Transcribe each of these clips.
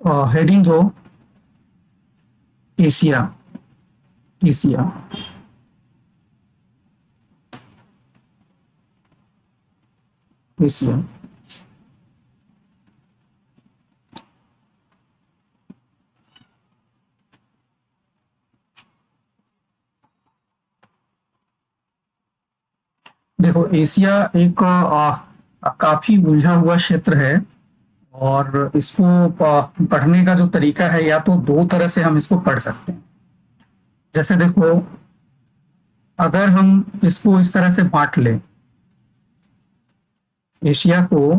Heading दो, Asia. Asia. Asia. देखो, Asia एक काफी उलझा हुआ क्षेत्र है। और इसको पढ़ने का जो तरीका है, या तो दो तरह से हम इसको पढ़ सकते हैं। जैसे देखो, अगर हम इसको इस तरह से बांट लें, एशिया को,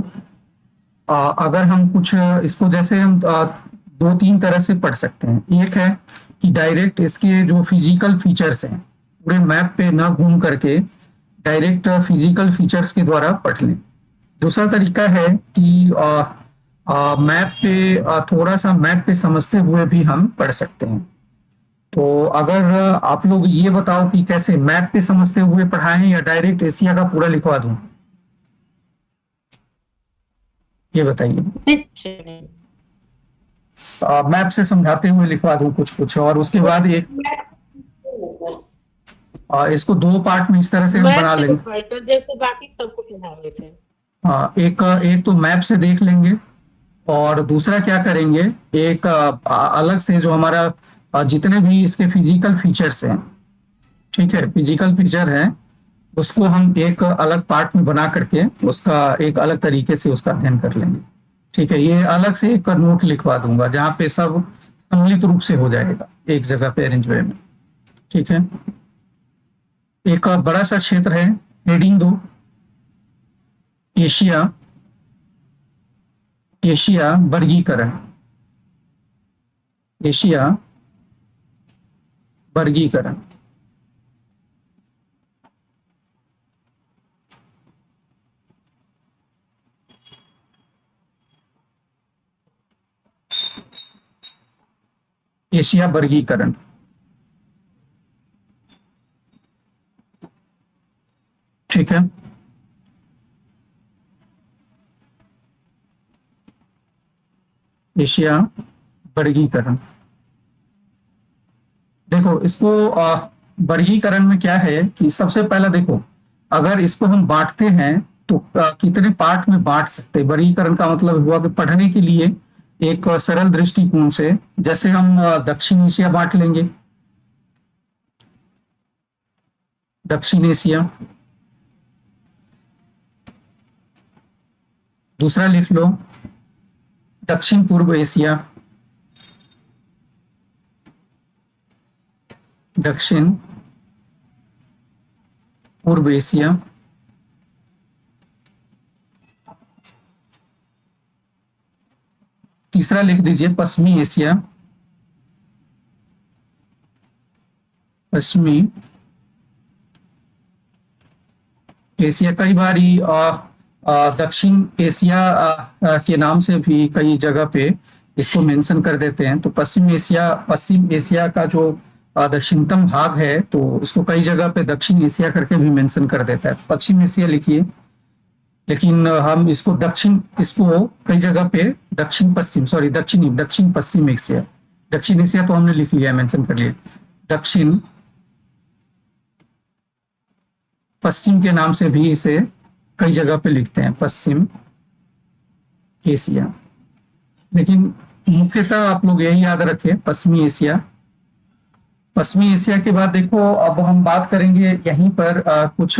अगर हम कुछ इसको जैसे हम दो तीन तरह से पढ़ सकते हैं। एक है कि डायरेक्ट इसके जो फिजिकल फीचर्स हैं, पूरे मैप पे ना घूम करके डायरेक्ट फिजिकल फीचर्स के द्वारा पढ़ लें। दूसरा तरीका है कि मैप पे थोड़ा सा मैप पे समझते हुए भी हम पढ़ सकते हैं। तो अगर आप लोग ये बताओ कि कैसे मैप पे समझते हुए पढ़ाएं या डायरेक्ट एशिया का पूरा लिखवा दूं, ये बताइए। नहीं, मैप से समझाते हुए लिखवा दूं कुछ कुछ, और उसके बाद एक इसको दो पार्ट में इस तरह से हम मैथ बना से लेंगे। लिखवाई तो जैसे बाकी सबको पढ़ा रहे थे। एक एक तो मैप से देख लेंगे, और दूसरा क्या करेंगे, एक अलग से जो हमारा जितने भी इसके फिजिकल फीचर्स हैं, ठीक है, फिजिकल फीचर है, उसको हम एक अलग पार्ट में बना करके उसका एक अलग तरीके से उसका अध्ययन कर लेंगे। ठीक है, ये अलग से एक नोट लिखवा दूंगा जहाँ पे सब सम्मिलित रूप से हो जाएगा एक जगह पे अरेंज वे में। ठीक है, एक बड़ा सा क्षेत्र है, हेडिंग दो, एशिया। एशिया वर्गीकरण। एशिया वर्गीकरण। एशिया वर्गीकरण। ठीक है, एशिया वर्गीकरण। देखो, इसको वर्गीकरण में क्या है कि सबसे पहला देखो, अगर इसको हम बांटते हैं तो कितने पार्ट में बांट सकते हैं। वर्गीकरण का मतलब हुआ कि पढ़ने के लिए एक सरल दृष्टिकोण से, जैसे हम दक्षिण एशिया बांट लेंगे। दक्षिण एशिया। दूसरा लिख लो, दक्षिण पूर्व एशिया। दक्षिण पूर्व एशिया। तीसरा लिख दीजिए, पश्चिमी एशिया। पश्चिमी एशिया। कई बार दक्षिण एशिया के नाम से भी कई जगह पे इसको मेंशन कर देते हैं। तो पश्चिम एशिया का जो दक्षिणतम भाग है, तो इसको कई जगह पे दक्षिण एशिया करके भी मेंशन कर देता है। पश्चिम एशिया लिखिए, लेकिन हम इसको कई जगह पे दक्षिण पश्चिम, सॉरी दक्षिण पश्चिम एशिया। दक्षिण एशिया तो हमने लिख लिया, मेंशन कर लिया। दक्षिण पश्चिम के नाम से भी इसे कई जगह पे लिखते हैं, पश्चिम एशिया। लेकिन मुख्यतः आप लोग यही याद रखें, पश्चिमी एशिया। पश्चिमी एशिया के बाद देखो, अब हम बात करेंगे यहीं पर कुछ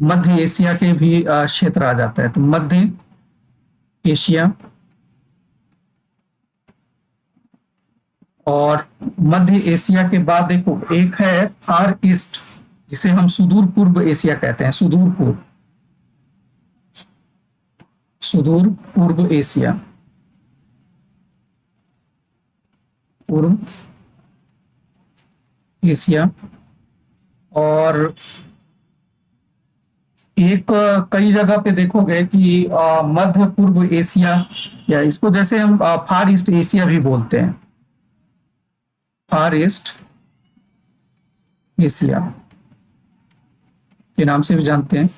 मध्य एशिया के भी क्षेत्र आ जाता है। तो मध्य एशिया, और मध्य एशिया के बाद देखो एक है फार ईस्ट, जिसे हम सुदूर पूर्व एशिया कहते हैं। सुदूर पूर्व एशिया। पूर्व एशिया। और एक कई जगह पे देखोगे कि मध्य पूर्व एशिया, या इसको जैसे हम फार ईस्ट एशिया भी बोलते हैं, फार ईस्ट एशिया के नाम से भी जानते हैं।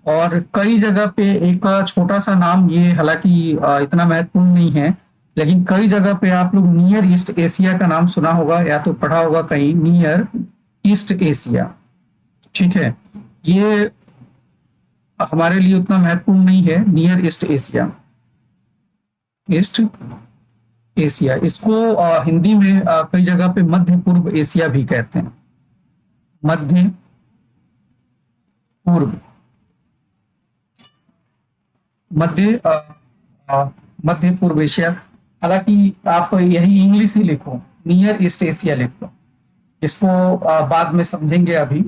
और कई जगह पे एक छोटा सा नाम, ये हालांकि इतना महत्वपूर्ण नहीं है, लेकिन कई जगह पे आप लोग नियर ईस्ट एशिया का नाम सुना होगा या तो पढ़ा होगा कहीं, नियर ईस्ट एशिया। ठीक है, ये हमारे लिए उतना महत्वपूर्ण नहीं है। Near east Asia, east Asia, इसको हिंदी में कई जगह पे मध्य पूर्व एशिया भी कहते हैं। मध्य पूर्व, मध्य मध्य पूर्व एशिया। हालांकि आप यही इंग्लिश ही लिखो, नियर ईस्ट एशिया लिख लो, इसको बाद में समझेंगे अभी।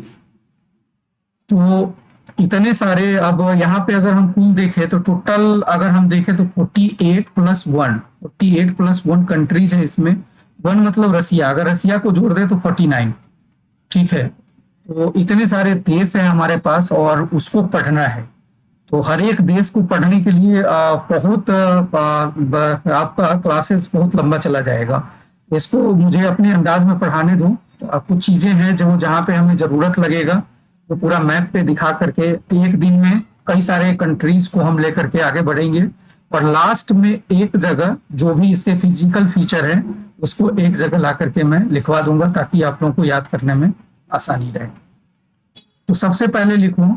तो इतने सारे, अब यहाँ पे अगर हम कुल देखें तो टोटल अगर हम देखें तो 48+1 कंट्रीज है इसमें। 1 मतलब रसिया, अगर रसिया को जोड़ दे तो 49। ठीक है, तो इतने सारे देश हैं हमारे पास और उसको पढ़ना है। तो हर एक देश को पढ़ने के लिए बहुत आपका क्लासेस बहुत लंबा चला जाएगा। इसको मुझे अपने अंदाज में पढ़ाने दो। कुछ चीजें हैं जो जहाँ पे हमें जरूरत लगेगा तो पूरा मैप पे दिखा करके एक दिन में कई सारे कंट्रीज को हम लेकर के आगे बढ़ेंगे। और लास्ट में एक जगह जो भी इसके फिजिकल फीचर है उसको एक जगह ला करके मैं लिखवा दूंगा ताकि आप लोगों को याद करने में आसानी रहे। तो सबसे पहले लिखूं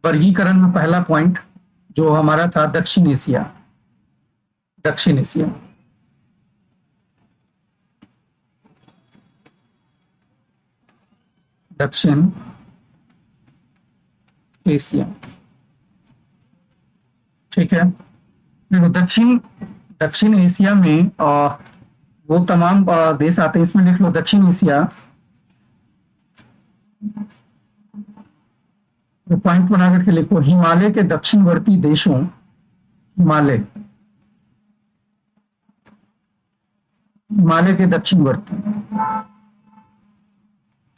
वर्गीकरण में पहला पॉइंट जो हमारा था दक्षिण एशिया। दक्षिण एशिया, दक्षिण एशिया। ठीक है, देखो दक्षिण दक्षिण एशिया में वो तमाम देश आते हैं। इसमें लिख लो दक्षिण एशिया, पॉइंट बना करके लिखो हिमालय के दक्षिणवर्ती देशों, हिमालय हिमालय के दक्षिणवर्ती,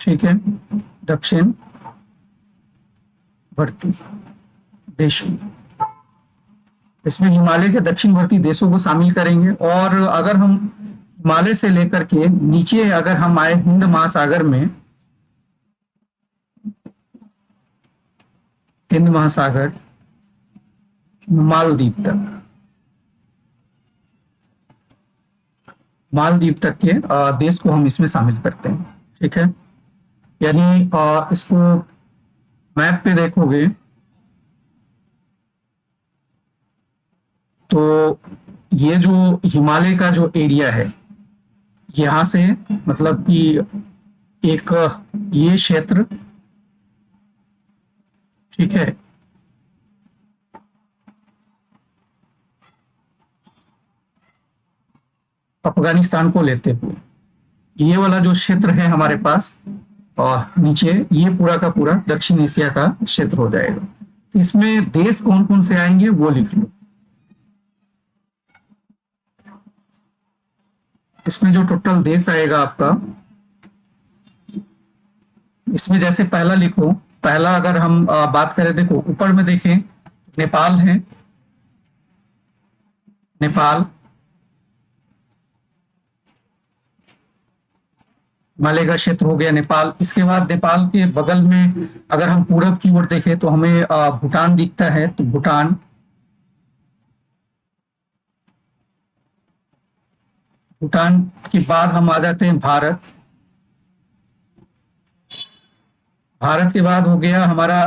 ठीक है, दक्षिणवर्ती देशों, इसमें हिमालय के दक्षिणवर्ती देशों को शामिल करेंगे। और अगर हम हिमालय से लेकर के नीचे अगर हम आए हिंद महासागर में, हिंद महासागर मालदीव तक, मालदीव तक के देश को हम इसमें शामिल करते हैं। ठीक है, यानी इसको मैप पे देखोगे तो ये जो हिमालय का जो एरिया है यहां से मतलब कि एक ये क्षेत्र, ठीक है, अफगानिस्तान को लेते हुए ये वाला जो क्षेत्र है हमारे पास और नीचे ये पूरा का पूरा दक्षिण एशिया का क्षेत्र हो जाएगा। तो इसमें देश कौन कौन से आएंगे वो लिख लो। इसमें जो टोटल देश आएगा आपका, इसमें जैसे पहला लिखो, पहला अगर हम बात करें, देखो ऊपर में देखें नेपाल है, नेपाल हिमालय का क्षेत्र हो गया नेपाल। इसके बाद नेपाल के बगल में अगर हम पूरब की ओर देखें तो हमें भूटान दिखता है, तो भूटान, भूटान के बाद हम आ जाते हैं भारत। भारत के बाद हो गया हमारा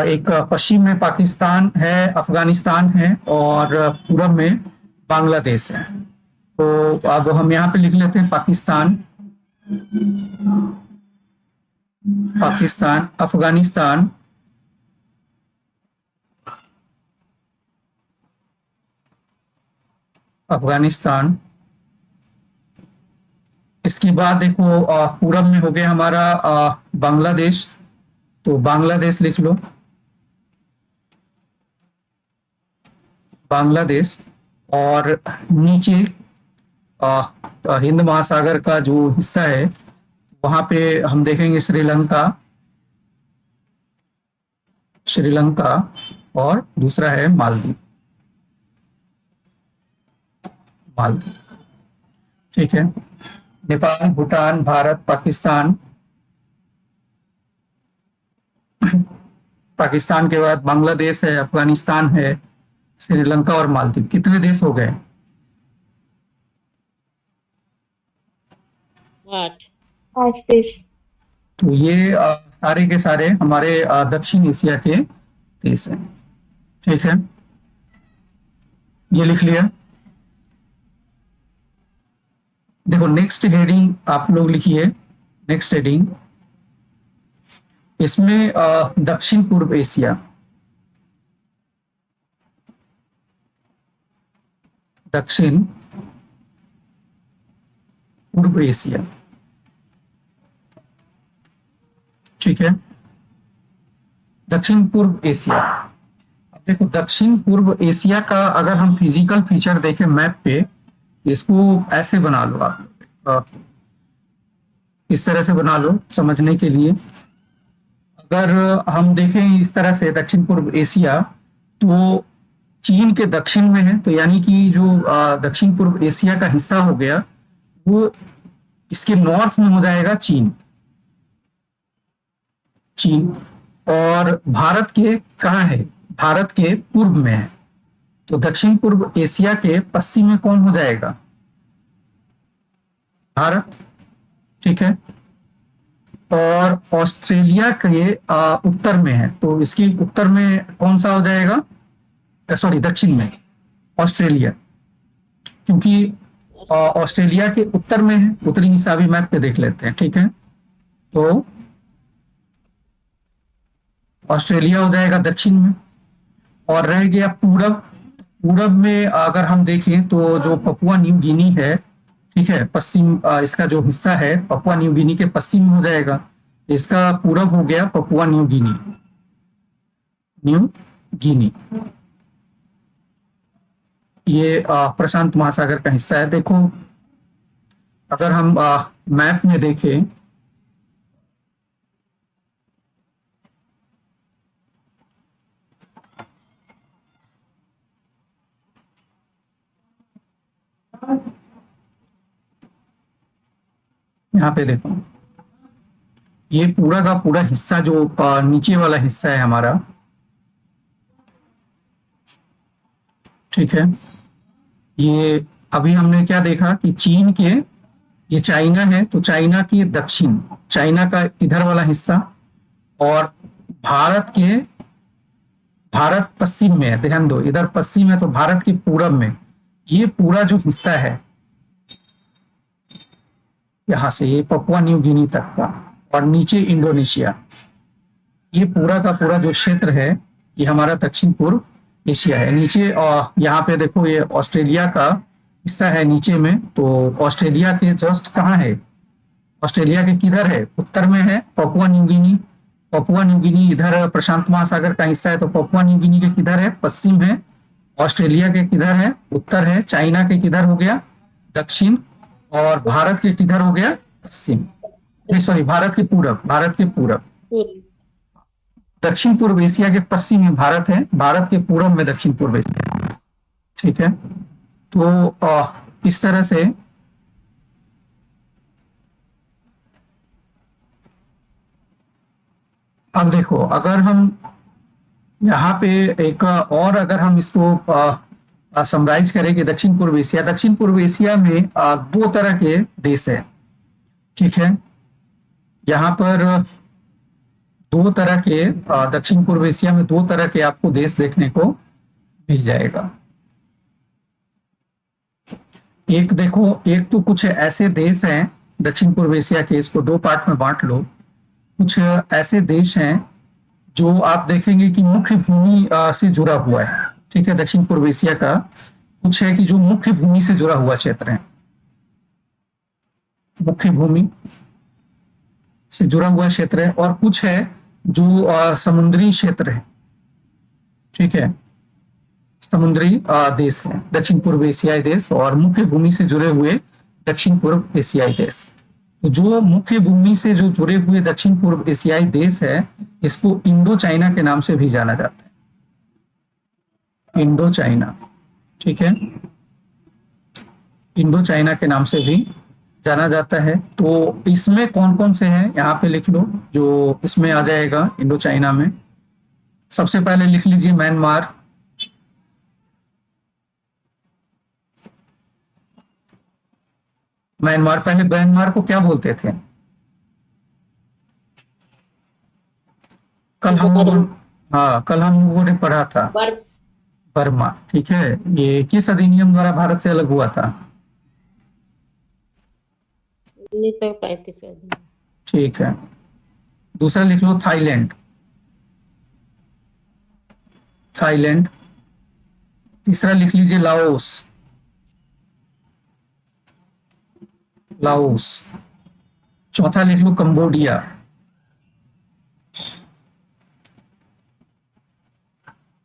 एक पश्चिम में पाकिस्तान है, अफगानिस्तान है और पूरब में बांग्लादेश है। तो अब हम यहाँ पे लिख लेते हैं पाकिस्तान, पाकिस्तान, अफगानिस्तान, अफगानिस्तान। इसके बाद देखो पूरब में हो गया हमारा बांग्लादेश, तो बांग्लादेश लिख लो, बांग्लादेश। और नीचे हिंद महासागर का जो हिस्सा है वहां पे हम देखेंगे श्रीलंका, श्रीलंका और दूसरा है मालदीव, मालदीव। ठीक है, नेपाल, भूटान, भारत, पाकिस्तान, पाकिस्तान के बाद बांग्लादेश है, अफगानिस्तान है, श्रीलंका और मालदीव। कितने देश हो गए? आठ। 8 देश। तो ये सारे के सारे हमारे दक्षिण एशिया के देश हैं। ठीक है, ये लिख लिया। देखो नेक्स्ट हेडिंग आप लोग लिखिए। नेक्स्ट हेडिंग इसमें दक्षिण पूर्व एशिया, दक्षिण पूर्व एशिया। ठीक है, दक्षिण पूर्व एशिया। अब देखो दक्षिण पूर्व एशिया का अगर हम फिजिकल फीचर देखें मैप पे, इसको ऐसे बना लो आप, इस तरह से बना लो समझने के लिए। अगर हम देखें इस तरह से दक्षिण पूर्व एशिया, तो चीन के दक्षिण में है, तो यानी कि जो दक्षिण पूर्व एशिया का हिस्सा हो गया वो इसके नॉर्थ में हो जाएगा चीन। चीन और भारत के कहाँ है, भारत के पूर्व में है, तो दक्षिण पूर्व एशिया के पश्चिम में कौन हो जाएगा, भारत। ठीक है, और ऑस्ट्रेलिया के उत्तर में है, तो इसकी उत्तर में कौन सा हो जाएगा, सॉरी दक्षिण में ऑस्ट्रेलिया, क्योंकि ऑस्ट्रेलिया के उत्तर में है। उत्तरी हिस्सा भी मैप पे देख लेते हैं। ठीक है, तो ऑस्ट्रेलिया हो जाएगा दक्षिण में, और रह गया पूरब। पूरब में अगर हम देखें तो जो पपुआ न्यू गिनी है, ठीक है, पश्चिम इसका जो हिस्सा है पपुआ न्यू गिनी के पश्चिम में हो जाएगा, इसका पूरब हो गया Papua New Guinea. New Guinea ये प्रशांत महासागर का हिस्सा है। देखो अगर हम मैप में देखें, यहाँ पे देखो ये पूरा का पूरा हिस्सा जो नीचे वाला हिस्सा है हमारा, ठीक है, ये अभी हमने क्या देखा कि चीन के, ये चाइना है तो चाइना की दक्षिण, चाइना का इधर वाला हिस्सा, और भारत के, भारत पश्चिम में है, ध्यान दो इधर पश्चिम है, तो भारत के पूरब में ये पूरा जो हिस्सा है यहां से ये पपुआ न्यू गिनी तक का, और नीचे इंडोनेशिया, ये पूरा का पूरा जो क्षेत्र है ये हमारा दक्षिण पूर्व एशिया है। नीचे और यहाँ पे देखो ये ऑस्ट्रेलिया का हिस्सा है नीचे में, तो ऑस्ट्रेलिया के जस्ट कहाँ है, ऑस्ट्रेलिया के किधर है, उत्तर में है Papua New Guinea. Papua New Guinea इधर प्रशांत महासागर का हिस्सा है, तो पपुआ न्यू गिनी के किधर है, पश्चिम है। ऑस्ट्रेलिया के किधर है, उत्तर है। चाइना के किधर हो गया, दक्षिण। और भारत के किधर हो गया, पश्चिम, सॉरी भारत के पूरब, भारत के पूरब। दक्षिण पूर्व एशिया के पश्चिम में भारत है, भारत के पूरब में दक्षिण पूर्व एशिया। ठीक है, तो इस तरह से अब देखो अगर हम यहाँ पे एक और अगर हम इसको समराइज करें कि दक्षिण पूर्व एशिया, दक्षिण पूर्व एशिया में दो तरह के देश है। ठीक है, यहाँ पर दो तरह के दक्षिण पूर्व एशिया में दो तरह के आपको देश देखने को मिल जाएगा। एक देखो, एक तो कुछ ऐसे देश हैं दक्षिण पूर्व एशिया के, इसको दो पार्ट में बांट लो। कुछ ऐसे देश हैं जो आप देखेंगे कि मुख्य भूमि से जुड़ा हुआ है। ठीक है, दक्षिण पूर्व एशिया का कुछ है कि जो मुख्य भूमि से जुड़ा हुआ क्षेत्र है, मुख्य भूमि से जुड़ा हुआ क्षेत्र है, और कुछ है जो समुद्री क्षेत्र है। ठीक है, समुद्री देश है दक्षिण पूर्व एशियाई देश, और मुख्य भूमि से जुड़े हुए दक्षिण पूर्व एशियाई देश। तो जो मुख्य भूमि से जो जुड़े हुए दक्षिण पूर्व एशियाई देश है, इसको इंडो चाइना के नाम से भी जाना जाता है। इंडो चाइना, ठीक है, इंडो चाइना के नाम से भी जाना जाता है। तो इसमें कौन कौन से हैं यहाँ पे लिख लो जो इसमें आ जाएगा इंडो चाइना में। सबसे पहले लिख लीजिए म्यांमार, म्यांमार, पहले म्यांमार को क्या बोलते थे? कल हम लोगों बर्म हाँ, कल हम लोगों ने पढ़ा था बर्म बर्मा। ठीक है, ये किस अधिनियम द्वारा भारत से अलग हुआ था? 1935 में। ठीक है, दूसरा लिख लो थाईलैंड। थाईलैंड। तीसरा लिख लीजिए लाओस। लाओस। चौथा लिख लो कंबोडिया।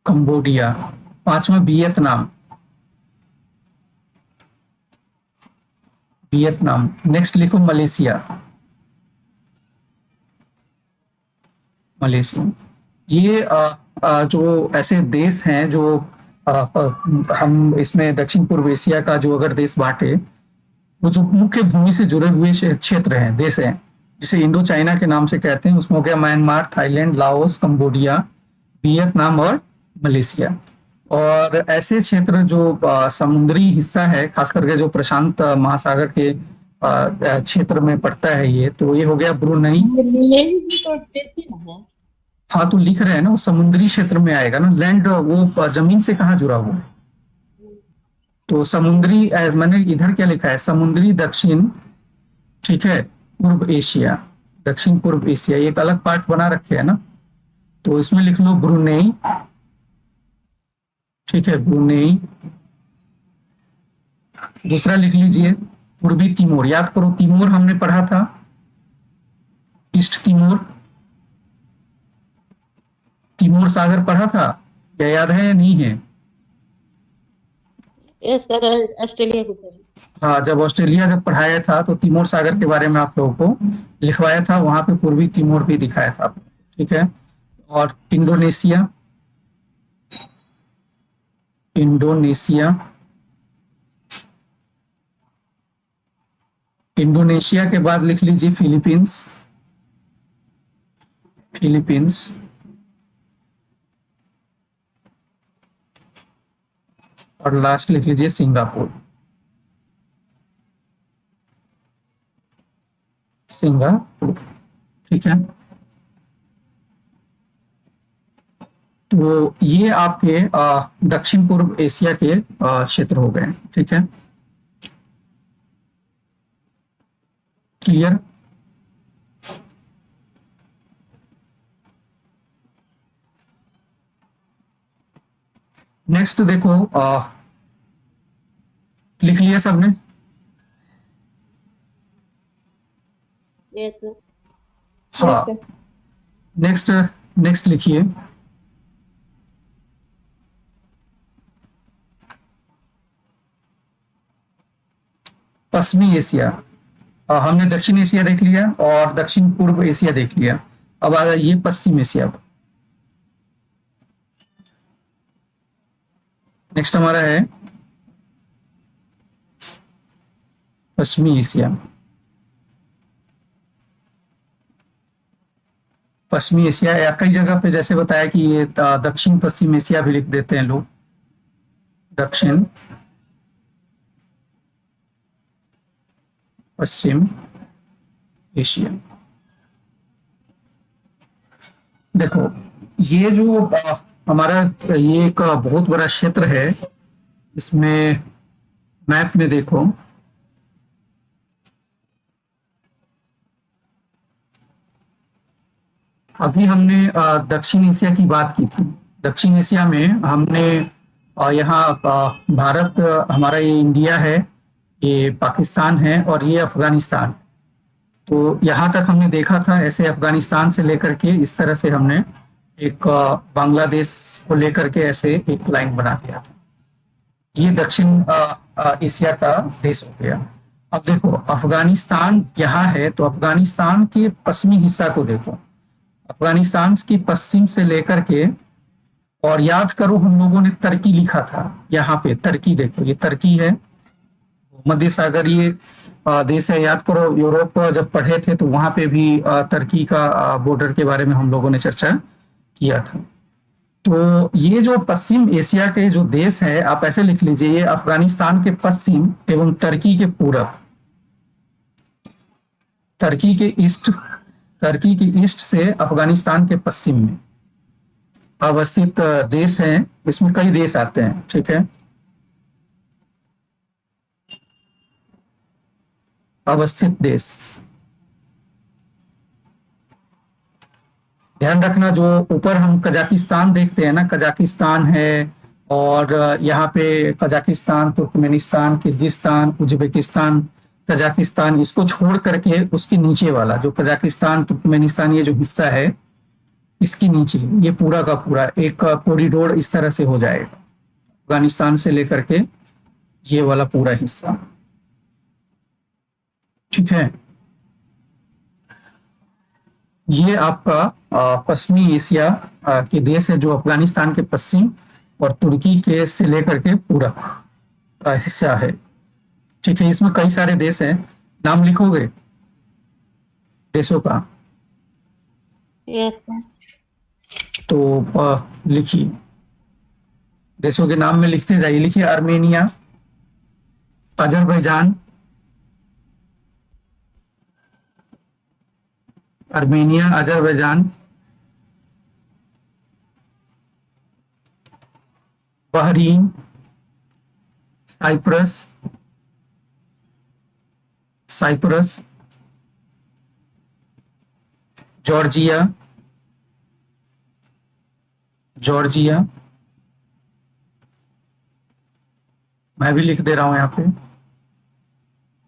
कंबोडिया। पांचवा वियतनाम। वियतनाम। नेक्स्ट लिखो मलेशिया। मलेशिया। ये जो ऐसे देश हैं जो हम इसमें दक्षिण पूर्व एशिया का जो अगर देश बांटे, वो जो मुख्य भूमि से जुड़े हुए क्षेत्र हैं, देश हैं, जिसे इंडो चाइना के नाम से कहते हैं, उसमें हो गया Myanmar, Thailand, Laos, Cambodia, Vietnam और मलेशिया। और ऐसे क्षेत्र जो समुद्री हिस्सा है, खास करके जो प्रशांत महासागर के क्षेत्र में पड़ता है, ये तो ये हो गया ब्रुनई। ये भी तो देश ही ना है। हाँ, तो लिख रहे हैं ना, वो समुद्री क्षेत्र में आएगा ना, लैंड, वो जमीन से कहाँ जुड़ा हुआ है? तो समुद्री मैंने इधर क्या लिखा है, समुद्री दक्षिण, ठीक है, पूर्व एशिया, दक्षिण पूर्व एशिया, एक अलग पार्ट बना रखे है ना, तो इसमें लिख लो ब्रुनेई। ठीक है, ब्रुनेई। दूसरा लिख लीजिए पूर्वी तिमोर। याद करो, तिमोर हमने पढ़ा था, ईस्ट तिमोर। तिमोर सागर पढ़ा था, क्या याद है या नहीं है? ये सर ऑस्ट्रेलिया की तरफ। हाँ, जब ऑस्ट्रेलिया जब पढ़ाया था तो तिमोर सागर के बारे में आप लोगों को लिखवाया था, वहां पे पूर्वी तिमोर भी दिखाया था। ठीक है, और इंडोनेशिया। इंडोनेशिया। इंडोनेशिया के बाद लिख लीजिए फिलीपींस। फिलीपींस। और लास्ट लिख लीजिए सिंगापुर। सिंगापुर। ठीक है, तो ये आपके दक्षिण पूर्व एशिया के क्षेत्र हो गए। ठीक है, क्लियर? नेक्स्ट देखो, लिख लिया सबने? Yes sir. हाँ, नेक्स्ट। नेक्स्ट लिखिए पश्चिमी एशिया। हमने दक्षिण एशिया देख लिया और दक्षिण पूर्व एशिया देख लिया, अब आ ये पश्चिम एशिया। नेक्स्ट हमारा है पश्चिमी एशिया। पश्चिमी एशिया, या कई जगह पे जैसे बताया कि ये दक्षिण पश्चिम एशिया भी लिख देते हैं लोग, दक्षिण पश्चिम एशिया। देखो, ये जो हमारा ये एक बहुत बड़ा क्षेत्र है, इसमें मैप में देखो, अभी हमने दक्षिण एशिया की बात की थी। दक्षिण एशिया में हमने यहाँ भारत, हमारा ये इंडिया है, ये पाकिस्तान है और ये अफगानिस्तान। तो यहाँ तक हमने देखा था, ऐसे अफगानिस्तान से लेकर के इस तरह से हमने एक बांग्लादेश को लेकर के ऐसे एक लाइन बना दिया था। ये दक्षिण एशिया का देश हो गया। अब देखो, अफगानिस्तान यहाँ है, तो अफगानिस्तान के पश्चिमी हिस्सा को देखो, अफगानिस्तान की पश्चिम से लेकर के, और याद करो हम लोगों ने तुर्की लिखा था, यहाँ पे तुर्की देखो, ये तुर्की है, मध्य सागरीय देश है। याद करो, यूरोप जब पढ़े थे तो वहां पे भी तुर्की का बॉर्डर के बारे में हम लोगों ने चर्चा किया था। तो ये जो पश्चिम एशिया के जो देश है, आप ऐसे लिख लीजिए, ये अफगानिस्तान के पश्चिम एवं तुर्की के पूरब, टर्की के ईस्ट से अफगानिस्तान के पश्चिम में अवस्थित देश हैं। इसमें कई देश आते हैं, ठीक है। अवस्थित देश, ध्यान रखना, जो ऊपर हम कजाकिस्तान देखते हैं ना, कजाकिस्तान है, और यहाँ पे Kazakhstan, Turkmenistan, Kyrgyzstan, Uzbekistan, Kazakhstan, इसको छोड़ करके उसके नीचे वाला जो कजाकिस्तान, तुर्कमेनिस्तान, ये जो हिस्सा है, इसके नीचे ये पूरा का पूरा एक कॉरिडोर इस तरह से हो जाएगा, अफगानिस्तान से लेकर के ये वाला पूरा हिस्सा, ठीक है। ये आपका पश्चिमी एशिया के देश है, जो अफगानिस्तान के पश्चिम और तुर्की के से लेकर के पूरा का हिस्सा है, ठीक है। इसमें कई सारे देश हैं, नाम लिखोगे देशों का? Yes sir. तो लिखिए, देशों के नाम में लिखते जाइए। लिखिए Armenia, Azerbaijan, Armenia, Azerbaijan, Bahrain, Cyprus, Georgia, मैं भी लिख दे रहा हूं यहाँ पे,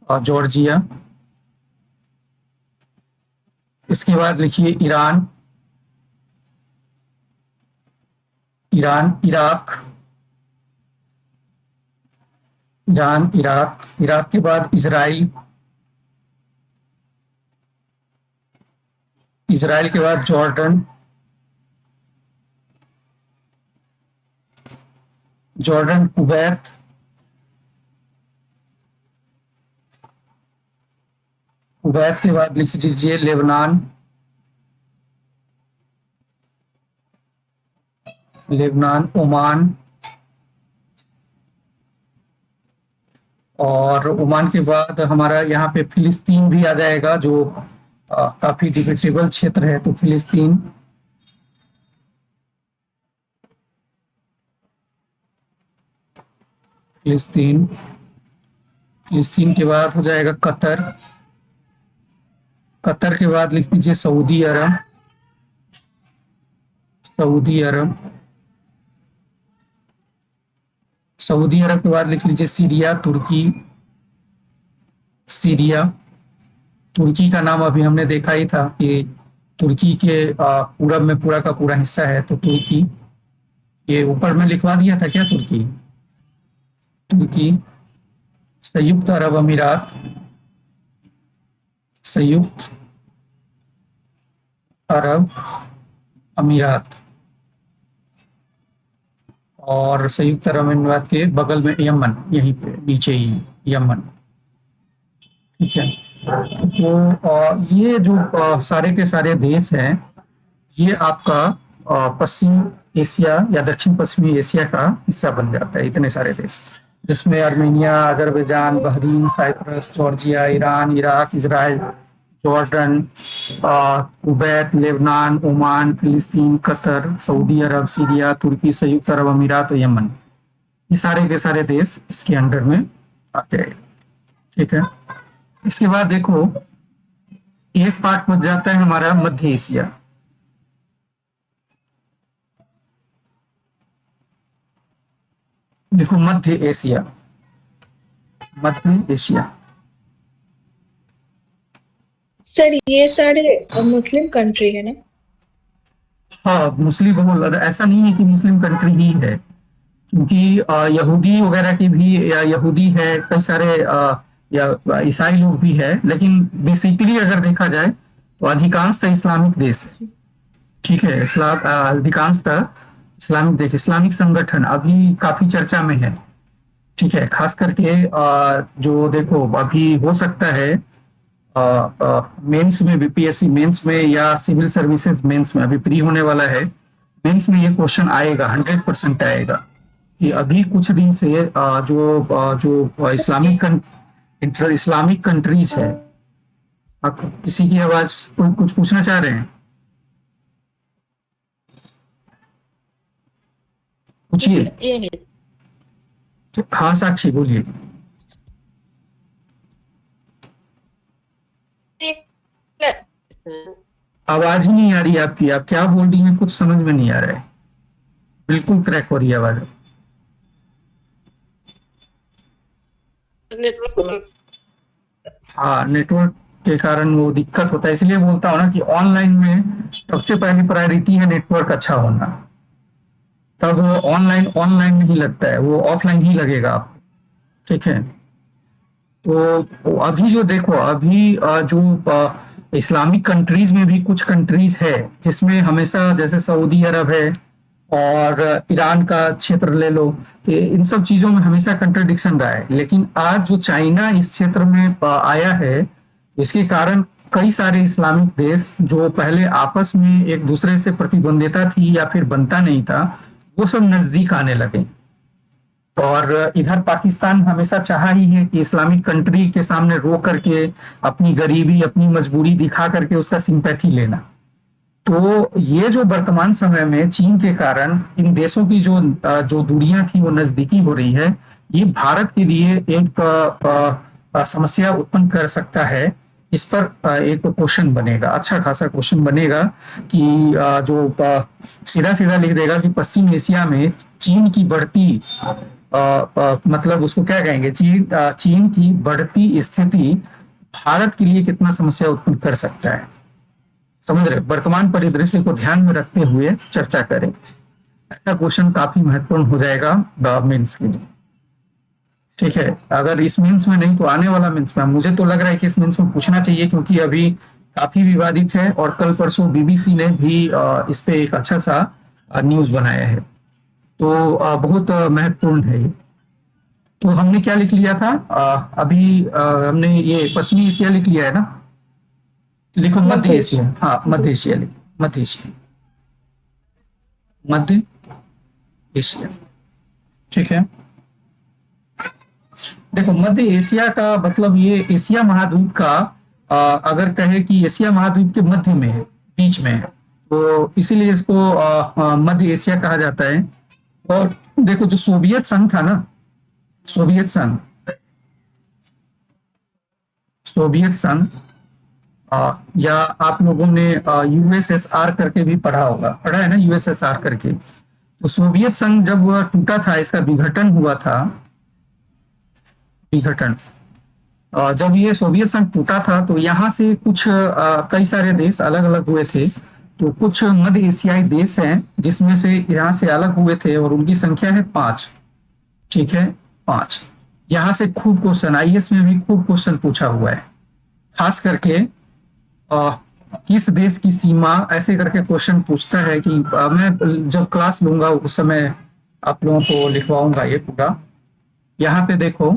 और जॉर्जिया। इसके बाद लिखिए ईरान, इराक, इराक के बाद इजराइल, के बाद जॉर्डन, कुवैत, के बाद लिख दीजिए लेबनान, ओमान, और ओमान के बाद हमारा यहाँ पे फिलिस्तीन भी आ जाएगा, जो काफी डिबेटेबल क्षेत्र है। तो फिलिस्तीन, के बाद हो जाएगा कतर, के बाद लिख दीजिए सऊदी अरब, के बाद लिख लीजिए सीरिया, तुर्की का नाम अभी हमने देखा ही था कि तुर्की के पूरब में पूरा का पूरा हिस्सा है, तो तुर्की, ये ऊपर में लिखवा दिया था क्या? तुर्की, संयुक्त अरब अमीरात, और संयुक्त अरब अमीरात के बगल में यमन, यहीं पे नीचे ही यमन, ठीक है। तो ये जो सारे के सारे देश हैं, ये आपका पश्चिम एशिया या दक्षिण पश्चिमी एशिया का हिस्सा बन जाता है। इतने सारे देश, जिसमें Armenia, Azerbaijan, Bahrain, Cyprus, Georgia, Iran, Iraq, Israel, Jordan, Kuwait, Lebanon, Oman, फिलिस्तीन, कतर, सऊदी अरब, सीरिया, तुर्की, संयुक्त अरब अमीरात और यमन, ये सारे के सारे देश इसके अंडर में आते हैं, ठीक है। इसके बाद देखो, एक पार्ट बच जाता है हमारा मध्य एशिया। देखो मध्य एशिया, सर ये सारे मुस्लिम कंट्री है ना? हाँ, मुस्लिम बहुल, ऐसा नहीं है कि मुस्लिम कंट्री ही है, क्योंकि यहूदी वगैरह की भी, या यहूदी है, कई सारे या ईसाई लोग भी है, लेकिन बेसिकली अगर देखा जाए तो अधिकांशतः इस्लामिक देश है, ठीक है। अधिकांशतः इस्लामिक देश, इस्लामिक संगठन अभी काफी चर्चा में है, ठीक है। खास करके जो देखो, अभी हो सकता है मेंस में, बीपीएससी मेंस में या सिविल सर्विसेज मेंस में, अभी प्री होने वाला है, मेंस में ये क्वेश्चन आएगा, 100% आएगा कि अभी कुछ दिन से जो इस्लामिक कंट्रीज है, आप किसी की आवाज, कोई कुछ पूछना चाह रहे हैं? पूछिए। ये हाँ साक्षी बोलिए। आवाज ही नहीं आ रही आपकी, आप क्या बोल रही हैं कुछ समझ में नहीं आ रहा है, बिल्कुल क्रैक हो रही है आवाज। नेटवर्क। हाँ, नेटवर्क के कारण वो दिक्कत होता है, इसलिए बोलता हूँ ना कि ऑनलाइन में सबसे पहली प्रायोरिटी है नेटवर्क अच्छा होना। तब ऑनलाइन ऑनलाइन नहीं लगता है, वो ऑफलाइन ही लगेगा आपको। ठीक है। तो अभी जो देखो, अभी जो इस्लामिक कंट्रीज में भी कुछ कंट्रीज है जिसमें हमेशा, जैसे सऊदी अरब है और ईरान का क्षेत्र ले लो, तो इन सब चीजों में हमेशा कंट्रडिक्शन रहा है। लेकिन आज जो चाइना इस क्षेत्र में आया है, इसके कारण कई सारे इस्लामिक देश जो पहले आपस में एक दूसरे से प्रतिद्वंदिता थी या फिर बनता नहीं था, वो सब नजदीक आने लगे। और इधर पाकिस्तान हमेशा चाहा ही है कि इस्लामिक कंट्री के सामने रो करके अपनी गरीबी, अपनी मजबूरी दिखा करके उसका सिंपैथी लेना। तो ये जो वर्तमान समय में चीन के कारण इन देशों की जो दूरियां थी वो नजदीकी हो रही है, ये भारत के लिए एक समस्या उत्पन्न कर सकता है। इस पर एक क्वेश्चन बनेगा, अच्छा खासा क्वेश्चन बनेगा कि जो सीधा सीधा लिख देगा कि पश्चिम एशिया में चीन की बढ़ती मतलब उसको क्या कहेंगे, चीन की बढ़ती स्थिति भारत के लिए कितना समस्या उत्पन्न कर सकता है। समझ रहे, वर्तमान परिदृश्य को ध्यान में रखते हुए चर्चा करें। ऐसा क्वेश्चन काफी महत्वपूर्ण हो जाएगा मेंस के लिए। ठीक है, अगर इस मेंस में नहीं तो आने वाला मेंस में, मुझे तो लग रहा है कि इस मेंस में पूछना चाहिए, क्योंकि अभी काफी विवादित है और कल परसों बीबीसी ने भी इस पे एक अच्छा सा न्यूज बनाया है। तो बहुत महत्वपूर्ण है ये। तो हमने क्या लिख लिया था, अभी हमने ये पश्चिमी एशिया लिख लिया है ना। लिखो मध्य मध्य एशिया, हाँ मध्य एशिया लिखो, मध्य एशिया, मध्य एशिया। ठीक है। देखो मध्य एशिया का मतलब ये एशिया महाद्वीप का, अगर कहे कि एशिया महाद्वीप के मध्य में है, बीच में है, तो इसीलिए इसको मध्य एशिया कहा जाता है। और देखो जो सोवियत संघ था ना, सोवियत संघ, सोवियत संघ, या आप लोगों ने यूएसएसआर करके भी पढ़ा होगा, पढ़ा है ना यूएसएसआर करके। तो सोवियत संघ जब वह टूटा था, इसका विघटन हुआ था, विघटन, जब ये सोवियत संघ टूटा था तो यहाँ से कुछ कई सारे देश अलग अलग हुए थे। तो कुछ मध्य एशियाई देश हैं जिसमें से यहाँ से अलग हुए थे और उनकी संख्या है 5। ठीक है, 5। यहाँ से खूब क्वेश्चन, आईएएस में भी खूब क्वेश्चन पूछा हुआ है, खास करके किस देश की सीमा, ऐसे करके क्वेश्चन पूछता है कि मैं जब क्लास लूंगा उस समय आप लोगों को लिखवाऊंगा ये पूरा। यहाँ पे देखो,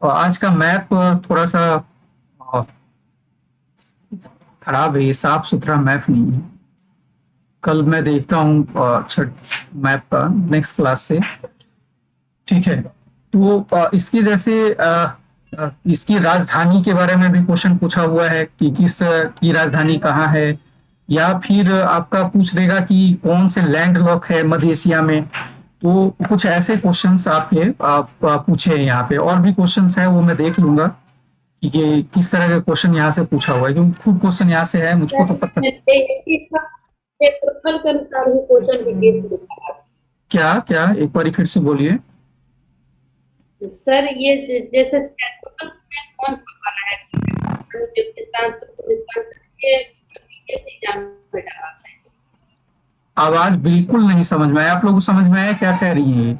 आज का मैप थोड़ा सा अ, खराब है, ये साफ सुथरा मैप नहीं है। कल मैं देखता हूँ छठ मैप का नेक्स्ट क्लास से। ठीक है। तो इसकी जैसे इसकी राजधानी के बारे में भी क्वेश्चन पूछा हुआ है कि किस की राजधानी कहाँ है, या फिर आपका पूछ देगा कि कौन से लैंड लॉक है मध्य एशिया में। तो कुछ ऐसे क्वेश्चंस आपके आप पूछे हैं यहाँ पे, और भी क्वेश्चंस है वो मैं देख लूंगा कि ये किस तरह का क्वेश्चन यहाँ से पूछा हुआ है, क्योंकि खूब क्वेश्चन यहाँ से है, मुझको तो पता। क्षेत्रफल के अनुसार भी क्वेश्चन रिपीट होता है। क्या क्या, एक बार फिर से बोलिए। सर ये जैसे क्षेत्रफल में कौन सा बना है, पाकिस्तान, तुर्कमेनिस्तान, ये किस एग्जाम में डाला है? आवाज बिल्कुल नहीं समझ में आया, आप लोगों को समझ में आया क्या कह रही है?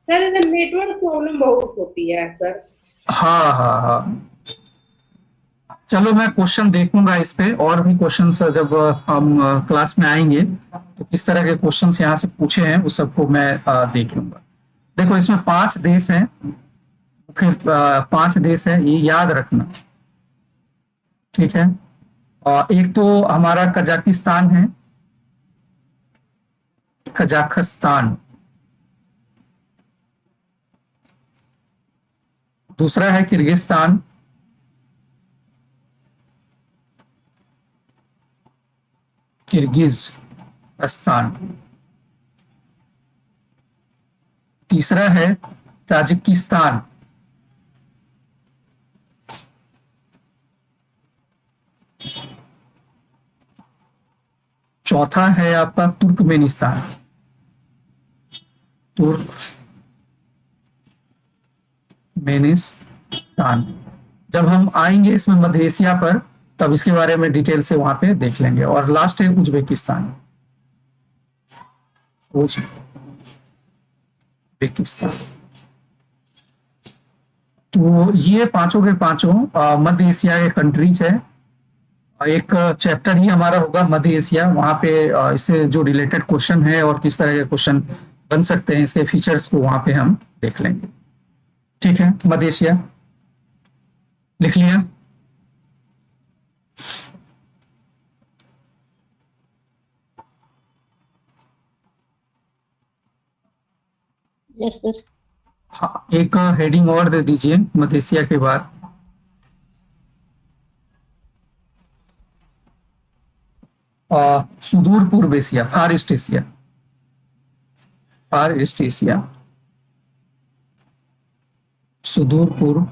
सर इधर नेटवर्क प्रॉब्लम बहुत होती है सर। हाँ हाँ हाँ, चलो मैं क्वेश्चन देखूंगा इस पे, और भी क्वेश्चन जब हम क्लास में आएंगे तो किस तरह के क्वेश्चन यहाँ से पूछे हैं उस सबको मैं देख लूंगा। देखो इसमें 5 देश हैं, फिर 5 देश है, ये याद रखना। ठीक है। और एक तो हमारा कजाकिस्तान है, कजाकिस्तान। दूसरा है किर्गिस्तान, किर्गिज़स्तान। तीसरा है ताजिकिस्तान। चौथा है आपका तुर्कमेनिस्तान, तुर्कमेनिस्तान। जब हम आएंगे इसमें मध्य एशिया पर, तब इसके बारे में डिटेल से वहां पे देख लेंगे। और लास्ट है उज्बेकिस्तान, उज्बेकिस्तान। तो ये पांचों के पांचों मध्य एशिया के कंट्रीज है। एक चैप्टर ही हमारा होगा मध्य एशिया, वहां पे इससे जो रिलेटेड क्वेश्चन है और किस तरह के क्वेश्चन बन सकते हैं, इसके फीचर्स को वहां पे हम देख लेंगे। ठीक है, मध्य एशिया लिख लिया। Yes sir. हाँ, एक हेडिंग और दे दीजिए मध्य एशिया के बाद। सुदूर पूर्व एशिया, फार ईस्ट एशिया, फार ईस्ट एशिया, सुदूर पूर्व,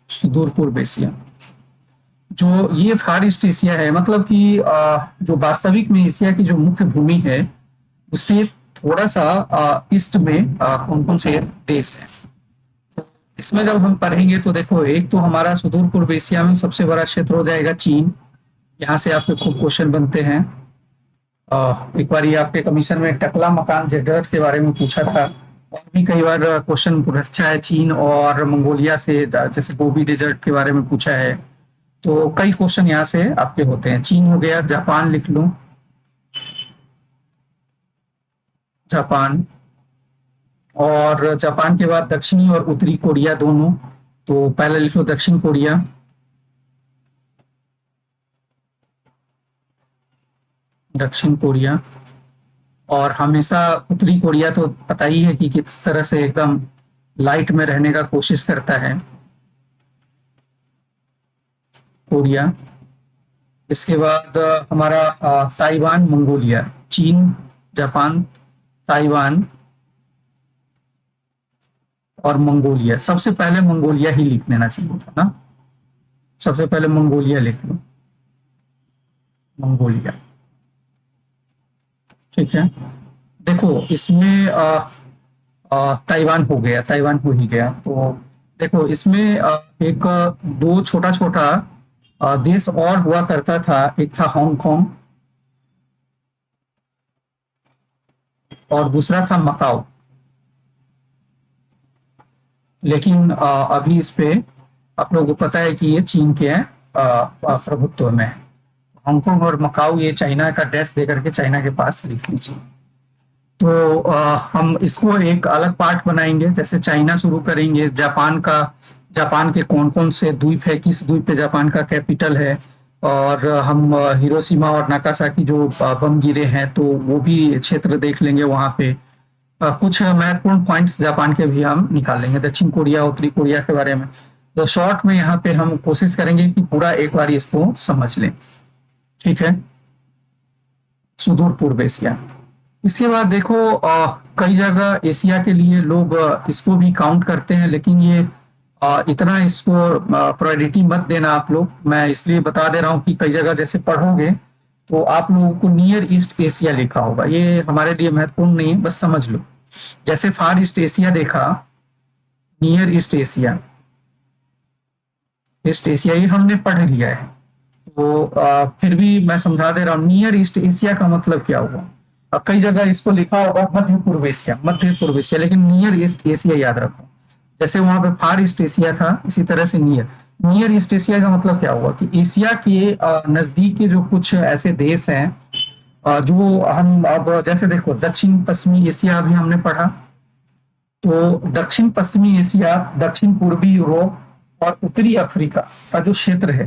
सुदूर पूर्व एशिया। जो ये फार ईस्ट एशिया है, मतलब कि जो वास्तविक में एशिया की जो मुख्य भूमि है, उससे थोड़ा सा ईस्ट में कौन कौन से देश हैं। तो इसमें जब हम पढ़ेंगे तो देखो, एक तो हमारा सुदूर पूर्व एशिया में सबसे बड़ा क्षेत्र हो जाएगा चीन। यहाँ से आपके खूब क्वेश्चन बनते हैं। एक बार ये आपके कमीशन में टकला मकान डेजर्ट के बारे में पूछा था, और भी कई बार क्वेश्चन पूछा है चीन और मंगोलिया से, जैसे गोबी डेजर्ट के बारे में पूछा है। तो कई क्वेश्चन यहाँ से आपके होते हैं। चीन हो गया, जापान लिख लो, जापान। और जापान के बाद दक्षिणी और उत्तरी कोरिया दोनों। तो पहले लिख लो दक्षिण कोरिया, दक्षिण कोरिया। और हमेशा उत्तरी कोरिया तो पता ही है कि किस तरह से एकदम लाइट में रहने का कोशिश करता है, कोरिया। इसके बाद हमारा ताइवान, मंगोलिया, चीन, जापान, ताइवान और मंगोलिया। सबसे पहले मंगोलिया ही लिख लेना चाहिए था ना, सबसे पहले मंगोलिया लिख लो, मंगोलिया। ठीक है, देखो इसमें ताइवान हो गया, ताइवान हो ही गया। तो देखो इसमें एक दो छोटा छोटा देश और हुआ करता था। एक था हांगकांग और दूसरा था मकाओ। लेकिन अभी इस पे आप लोगों को पता है कि ये चीन के हैं प्रभुत्व में। हांगकांग और मकाओ ये चाइना का डैश दे करके चाइना के पास लिख लीजिए। तो हम इसको एक अलग पार्ट बनाएंगे। जैसे चाइना शुरू करेंगे, जापान का, जापान के कौन कौन से द्वीप है, किस द्वीप पे जापान का कैपिटल है, और हम हिरोशिमा और नागासाकी जो बम गिरे हैं तो वो भी क्षेत्र देख लेंगे वहां पे। कुछ महत्वपूर्ण पॉइंट्स जापान के भी हम निकाल लेंगे, दक्षिण कोरिया, उत्तरी कोरिया के बारे में। तो शॉर्ट में यहाँ पे हम कोशिश करेंगे कि पूरा एक बार इसको समझ लें। ठीक है, सुदूर पूर्व एशिया। इसके बाद देखो कई जगह एशिया के लिए लोग इसको भी काउंट करते हैं, लेकिन ये इतना इसको प्रायोरिटी मत देना आप लोग। मैं इसलिए बता दे रहा हूँ कि कई जगह जैसे पढ़ोगे तो आप लोगों को नियर ईस्ट एशिया लिखा होगा, ये हमारे लिए महत्वपूर्ण नहीं है, बस समझ लो। जैसे फार ईस्ट एशिया देखा, near east Asia, east Asia ये हमने पढ़ लिया है। तो फिर भी मैं समझा दे रहा हूँ, नियर ईस्ट एशिया का मतलब क्या हुआ। कई जगह इसको लिखा होगा मध्य पूर्व एशिया, मध्य पूर्व एशिया, लेकिन नियर ईस्ट एशिया याद रखो। जैसे वहां पे फार ईस्ट एशिया था, इसी तरह से नियर, नियर ईस्ट एशिया का मतलब क्या हुआ कि एशिया के नजदीक के जो कुछ ऐसे देश हैं जो हम अब जैसे देखो दक्षिण पश्चिमी एशिया अभी हमने पढ़ा। तो दक्षिण पश्चिमी एशिया, दक्षिण पूर्वी यूरोप और उत्तरी अफ्रीका का जो क्षेत्र है,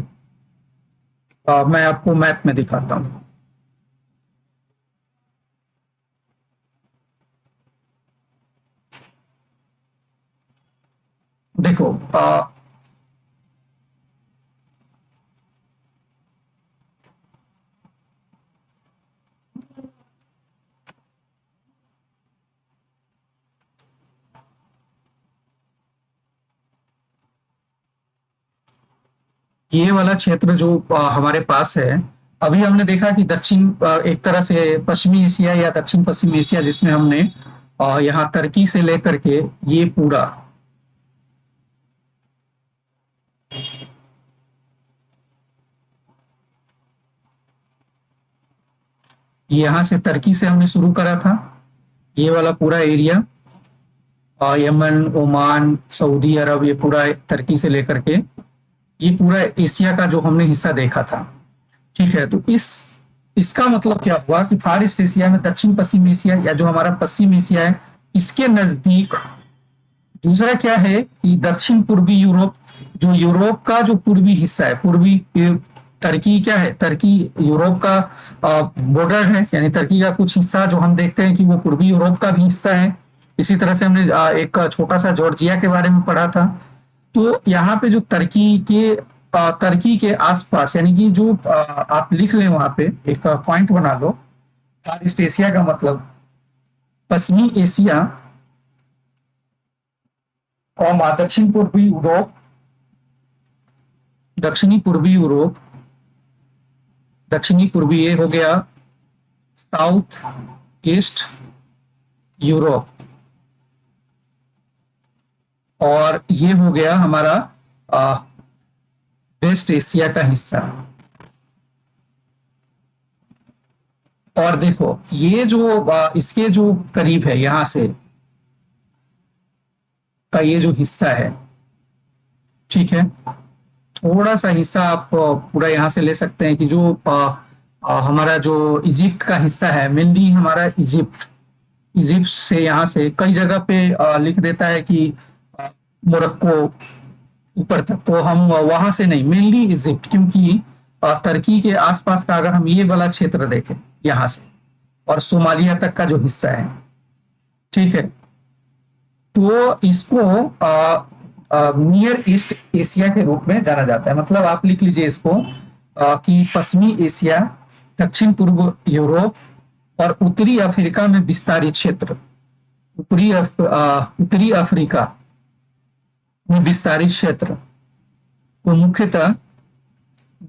मैं आपको मैप में दिखाता हूं। ये वाला क्षेत्र जो हमारे पास है, अभी हमने देखा कि दक्षिण एक तरह से पश्चिमी एशिया या दक्षिण पश्चिमी एशिया, जिसमें हमने यहाँ तुर्की से लेकर के ये पूरा यहाँ से तुर्की से हमने शुरू करा था, ये वाला पूरा एरिया, यमन, ओमान, सऊदी अरब, ये पूरा तुर्की से लेकर के ये पूरा एशिया का जो हमने हिस्सा देखा था। ठीक है, तो इसका मतलब क्या हुआ कि फार ईस्ट एशिया में दक्षिण पश्चिम एशिया या जो हमारा पश्चिम एशिया है, इसके नजदीक दूसरा क्या है कि दक्षिण पूर्वी यूरोप, जो यूरोप का जो पूर्वी हिस्सा है, पूर्वी तुर्की क्या है, तुर्की यूरोप का बॉर्डर है, यानी तुर्की का कुछ हिस्सा जो हम देखते हैं कि वो पूर्वी यूरोप का भी हिस्सा है। इसी तरह से हमने एक छोटा सा जॉर्जिया के बारे में पढ़ा था। तो यहाँ पे जो तुर्की के आसपास, यानी कि जो आप लिख लें वहां पे एक पॉइंट बना लो, फार ईस्ट एशिया का मतलब पश्चिमी एशिया और दक्षिण पूर्वी यूरोप, दक्षिणी पूर्वी यूरोप, दक्षिणी पूर्वी ये हो गया साउथ ईस्ट यूरोप, और ये हो गया हमारा वेस्ट एशिया का हिस्सा। और देखो ये जो इसके जो करीब है यहां से का ये जो हिस्सा है, ठीक है, थोड़ा सा हिस्सा आप पूरा यहां से ले सकते हैं कि जो हमारा जो इजिप्ट का हिस्सा है, मेनली हमारा इजिप्ट से यहाँ से कई जगह पे लिख देता है कि मोरक्को ऊपर तक, तो हम वहां से नहीं, मेनली इजिप्ट, क्योंकि तुर्की के आसपास का अगर हम ये वाला क्षेत्र देखें यहां से और सोमालिया तक का जो हिस्सा है, ठीक है, तो इसको नियर ईस्ट एशिया के रूप में जाना जाता है। मतलब आप लिख लीजिए इसको कि पश्चिमी एशिया, दक्षिण पूर्व यूरोप और उत्तरी अफ्रीका में विस्तारित क्षेत्र, उत्तरी अफ्रीका में विस्तारित क्षेत्र को मुख्यतः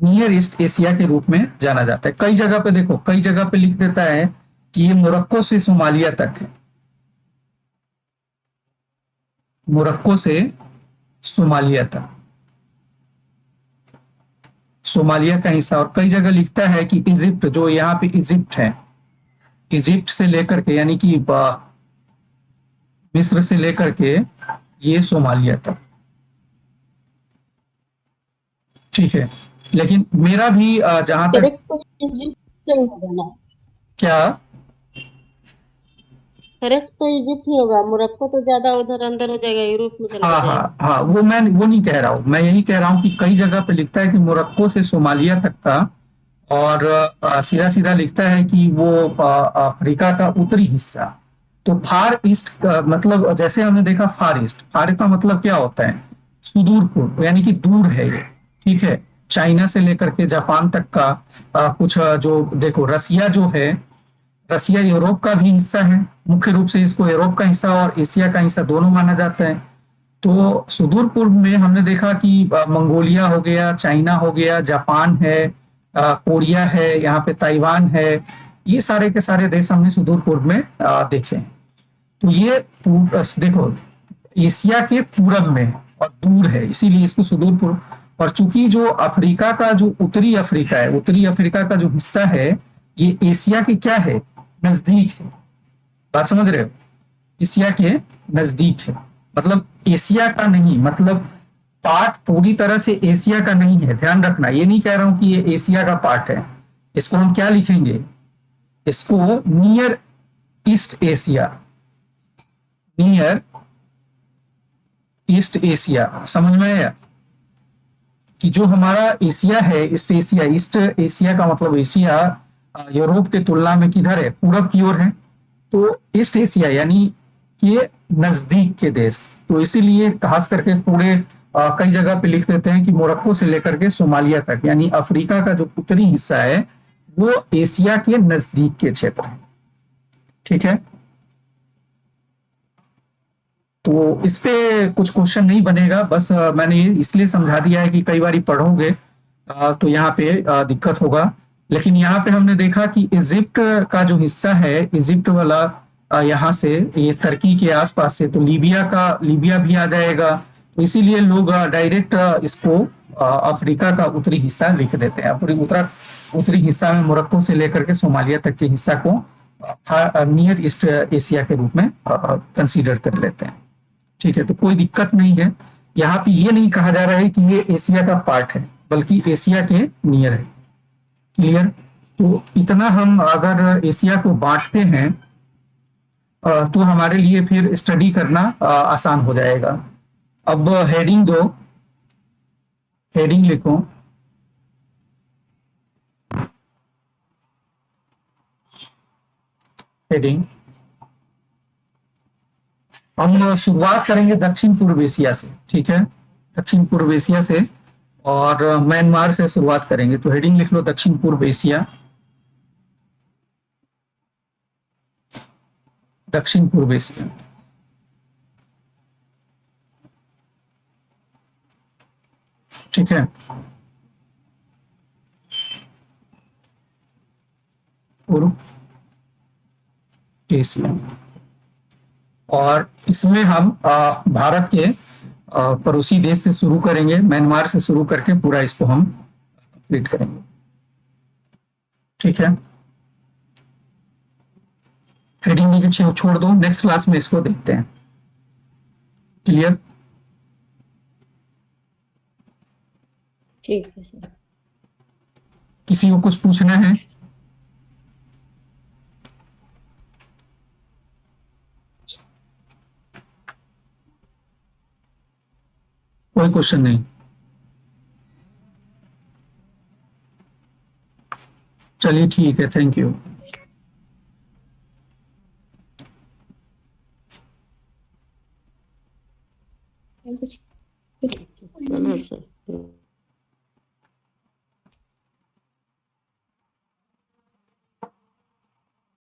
नियर ईस्ट एशिया के रूप में जाना जाता है। कई जगह पे देखो, कई जगह पे लिख देता है कि ये मोरक्को से सोमालिया तक है, मोरक्को से सोमालिया तक, सोमालिया का हिस्सा। और कई जगह लिखता है कि इजिप्ट, जो यहाँ पे इजिप्ट है, इजिप्ट से लेकर के यानी कि मिस्र से लेकर के ये सोमालिया तक, ठीक है। लेकिन मेरा भी जहां तक करेक्ट तो इजिप्ट से होगा ना, क्या करेक्ट तो इजिप्ट ही होगा, मोरक्को तो ज्यादा उधर अंदर हो जाएगा, यूरोप में चला हाँ जाएगा। हाँ हाँ, वो नहीं कह रहा हूँ, मैं यही कह रहा हूँ कि कई जगह पे लिखता है कि मोरक्को से सोमालिया तक का, और सीधा सीधा लिखता है कि वो अफ्रीका का उत्तरी हिस्सा। तो फार ईस्ट का मतलब, जैसे हमने देखा फार ईस्ट, फार का मतलब क्या होता है, सुदूर पूर्व, यानी कि दूर है ये, ठीक है, चाइना से लेकर के जापान तक का कुछ जो देखो, रसिया जो है, रसिया यूरोप का भी हिस्सा है, मुख्य रूप से इसको यूरोप का हिस्सा और एशिया का हिस्सा दोनों माना जाता है। तो सुदूर पूर्व में हमने देखा कि मंगोलिया हो गया, चाइना हो गया, जापान है, कोरिया है, यहाँ पे ताइवान है, ये सारे के सारे देश हमने सुदूर पूर्व में देखे। तो ये देखो एशिया के पूरब में और दूर है, इसीलिए इसको सुदूर पूर्व। और चूंकि जो अफ्रीका का जो उत्तरी अफ्रीका है, उत्तरी अफ्रीका का जो हिस्सा है, ये एशिया के क्या है, नजदीक है। बात समझ रहे हो, एशिया के नजदीक है, मतलब एशिया का नहीं, मतलब पार्ट पूरी तरह से एशिया का नहीं है, ध्यान रखना। ये नहीं कह रहा हूं कि ये एशिया का पार्ट है, इसको हम क्या लिखेंगे, इसको near east Asia, near east Asia, समझ में आया कि जो हमारा एशिया है, ईस्ट एशिया, ईस्ट एशिया का मतलब एशिया यूरोप के तुलना में किधर है, पूरब की ओर है। तो ईस्ट एशिया यानी ये नजदीक के देश, तो इसीलिए खास करके पूरे कई जगह पे लिख देते हैं कि मोरक्को से लेकर के सोमालिया तक, यानी अफ्रीका का जो उत्तरी हिस्सा है वो एशिया के नजदीक के क्षेत्र है। ठीक है, तो इस पे कुछ क्वेश्चन नहीं बनेगा, बस मैंने ये इसलिए समझा दिया है कि कई बार पढ़ोगे तो यहाँ पे दिक्कत होगा। लेकिन यहाँ पे हमने देखा कि इजिप्ट का जो हिस्सा है, इजिप्ट वाला यहाँ से ये तुर्की के आसपास से, तो लीबिया भी आ जाएगा। तो इसीलिए लोग डायरेक्ट इसको अफ्रीका का उत्तरी हिस्सा लिख देते हैं। उत्तरी हिस्सा में मोरक्को से लेकर के सोमालिया तक के हिस्सा को नियर ईस्ट एशिया के रूप में कंसीडर कर लेते हैं। ठीक है, तो कोई दिक्कत नहीं है। यहाँ पे ये नहीं कहा जा रहा है कि ये एशिया का पार्ट है, बल्कि एशिया के नियर है। क्लियर? तो इतना हम अगर एशिया को बांटते हैं तो हमारे लिए फिर स्टडी करना आसान हो जाएगा। अब हेडिंग दो, हेडिंग लिखो। हेडिंग हम शुरुआत करेंगे दक्षिण पूर्व एशिया से। ठीक है, दक्षिण पूर्व एशिया से और म्यांमार से शुरुआत करेंगे। तो हेडिंग लिख लो दक्षिण पूर्व एशिया, दक्षिण पूर्व एशिया। ठीक है, पूर्व एशिया, और इसमें हम भारत के पड़ोसी देश से शुरू करेंगे, म्यांमार से शुरू करके पूरा इसको हम कंप्लीट करेंगे। ठीक है, हेडिंग नीचे छोड़ दो, नेक्स्ट क्लास में इसको देखते हैं। क्लियर? ठीक है सर। किसी को कुछ पूछना है? कोई क्वेश्चन नहीं? चलिए ठीक है, थैंक यू। प्रणाम सर।